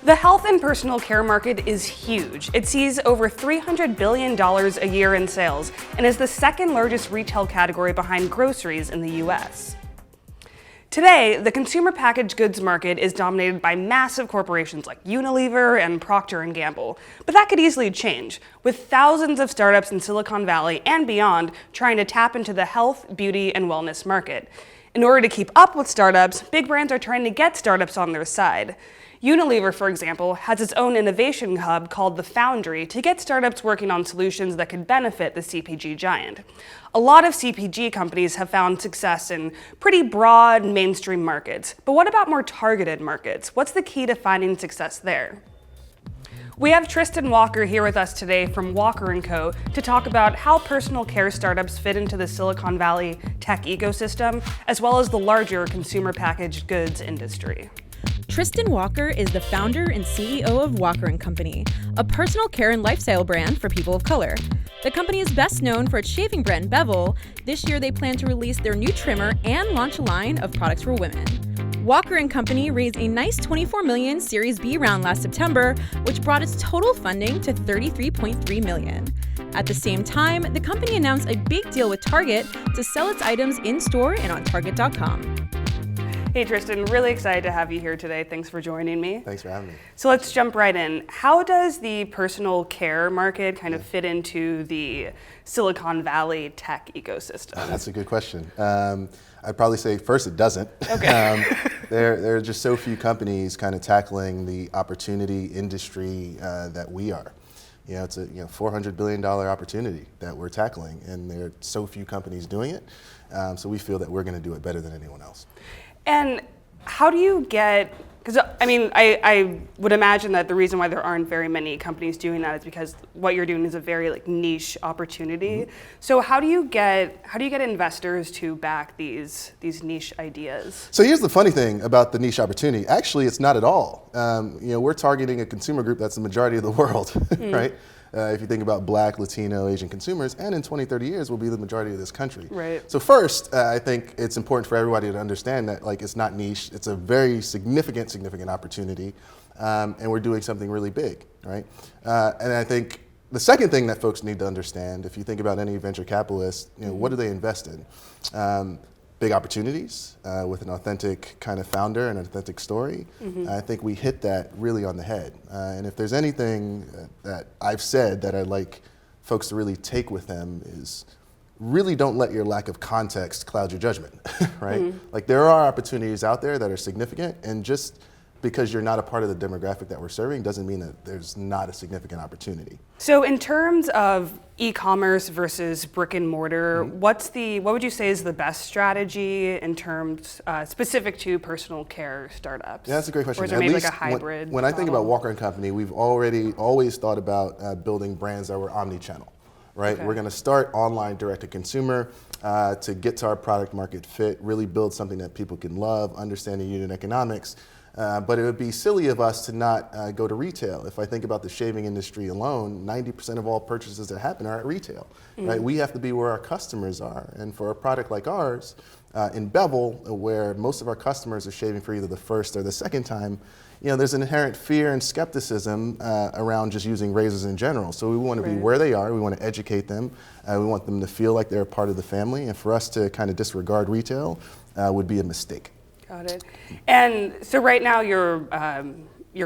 The health and personal care market is huge. It sees over $300 billion a year in sales and is the second largest retail category behind groceries in the US. Today, the consumer packaged goods market is dominated by massive corporations like Unilever and Procter & Gamble. But that could easily change, with thousands of startups in Silicon Valley and beyond trying to tap into the health, beauty, and wellness market. In order to keep up with startups, big brands are trying to get startups on their side. Unilever, for example, has its own innovation hub called the Foundry to get startups working on solutions that could benefit the CPG giant. A lot of CPG companies have found success in pretty broad mainstream markets, but what about more targeted markets? What's the key to finding success there? We have Tristan Walker here with us today from Walker & Co. to talk about how personal care startups fit into the Silicon Valley tech ecosystem, as well as the larger consumer packaged goods industry. Tristan Walker is the founder and CEO of Walker & Company, a personal care and lifestyle brand for people of color. The company is best known for its shaving brand Bevel. This year they plan to release their new trimmer and launch a line of products for women. Walker & Company raised a nice $24 million Series B round last September, which brought its total funding to $33.3 million. At the same time, the company announced a big deal with Target to sell its items in-store and on Target.com. Hey Tristan, really excited to have you here today. Thanks for joining me. Thanks for having me. So let's jump right in. How does the personal care market kind of fit into the Silicon Valley tech ecosystem? That's a good question. I'd probably say first it doesn't. Okay. There are just so few companies kind of tackling the opportunity industry that we are. You know, it's a $400 billion opportunity that we're tackling, and there are so few companies doing it. So we feel that we're going to do it better than anyone else. And how do you get, because I mean, I would imagine that the reason why there aren't very many companies doing that is because what you're doing is a very niche opportunity. Mm-hmm. So how do you get investors to back these niche ideas? So here's the funny thing about the niche opportunity. Actually, it's not at all. We're targeting a consumer group that's the majority of the world, right? If you think about Black, Latino, Asian consumers, and in 20, 30 years will be the majority of this country. Right. So first, I think it's important for everybody to understand that it's not niche, it's a very significant opportunity, and we're doing something really big, right? And I think the second thing that folks need to understand, if you think about any venture capitalist, what do they invest in? Big opportunities with an authentic kind of founder and an authentic story. Mm-hmm. I think we hit that really on the head. And if there's anything that I've said that I'd like folks to really take with them is really don't let your lack of context cloud your judgment, right? Mm-hmm. There are opportunities out there that are significant, and just because you're not a part of the demographic that we're serving doesn't mean that there's not a significant opportunity. So in terms of e-commerce versus brick and mortar, mm-hmm. what would you say is the best strategy in terms specific to personal care startups? Yeah, that's a great question. Or is there maybe a hybrid When I think about Walker & Company, we've always thought about building brands that were omni-channel, right? Okay. We're going to start online direct to consumer to get to our product market fit, really build something that people can love, understand the unit economics. But it would be silly of us to not go to retail. If I think about the shaving industry alone, 90% of all purchases that happen are at retail, right? We have to be where our customers are. And for a product like ours, in Bevel, where most of our customers are shaving for either the first or the second time, there's an inherent fear and skepticism around just using razors in general. So we want to be where they are, we want to educate them, we want them to feel like they're a part of the family, and for us to kind of disregard retail would be a mistake. Got it. And so right now your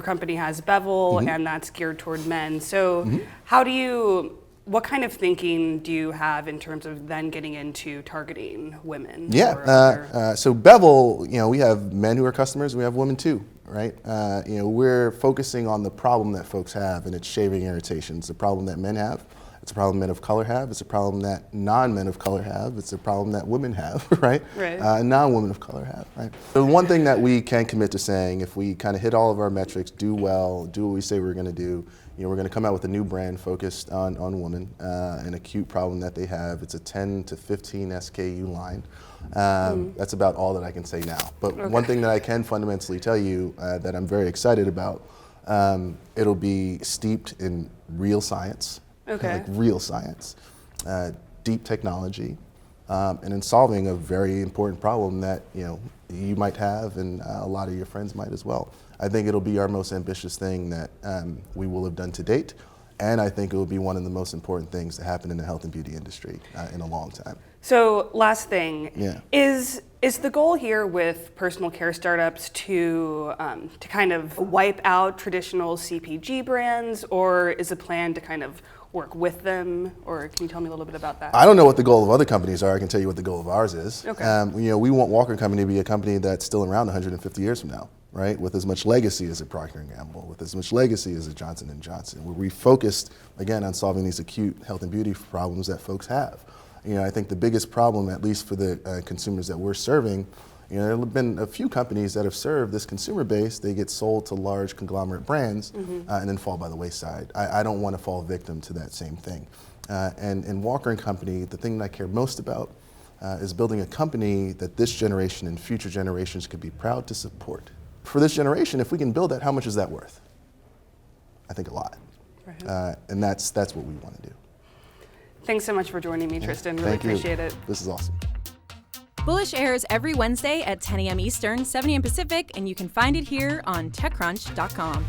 company has Bevel, mm-hmm. and that's geared toward men. So mm-hmm. What kind of thinking do you have in terms of then getting into targeting women? Yeah, so Bevel, we have men who are customers, and we have women too, right? We're focusing on the problem that folks have, and it's shaving irritation. It's a problem that men have. It's a problem men of color have. It's a problem that non-men of color have. It's a problem that women have, right? Right. Non-women of color have, right? The one thing that we can commit to saying, if we kind of hit all of our metrics, do well, do what we say we're going to do, we're going to come out with a new brand focused on women, an acute problem that they have. It's a 10 to 15 SKU line. That's about all that I can say now. But one thing that I can fundamentally tell you that I'm very excited about, it'll be steeped in real science. Okay. Real science, deep technology, and in solving a very important problem that you might have and a lot of your friends might as well. I think it'll be our most ambitious thing that we will have done to date, and I think it will be one of the most important things to happen in the health and beauty industry in a long time. So last thing, is the goal here with personal care startups to kind of wipe out traditional CPG brands, or is the plan to kind of work with them, or can you tell me a little bit about that? I don't know what the goal of other companies are. I can tell you what the goal of ours is. Okay. We want Walker & Company to be a company that's still around 150 years from now, right? With as much legacy as a Procter & Gamble, with as much legacy as a Johnson & Johnson, where we focused, again, on solving these acute health and beauty problems that folks have. I think the biggest problem, at least for the consumers that we're serving, there have been a few companies that have served this consumer base. They get sold to large conglomerate brands and then fall by the wayside. I don't want to fall victim to that same thing. And in Walker & Company, the thing that I care most about is building a company that this generation and future generations could be proud to support. For this generation, if we can build that, how much is that worth? I think a lot. Right. And that's what we want to do. Thanks so much for joining me, Tristan. Really appreciate it. This is awesome. Bullish airs every Wednesday at 10 a.m. Eastern, 7 a.m. Pacific, and you can find it here on TechCrunch.com.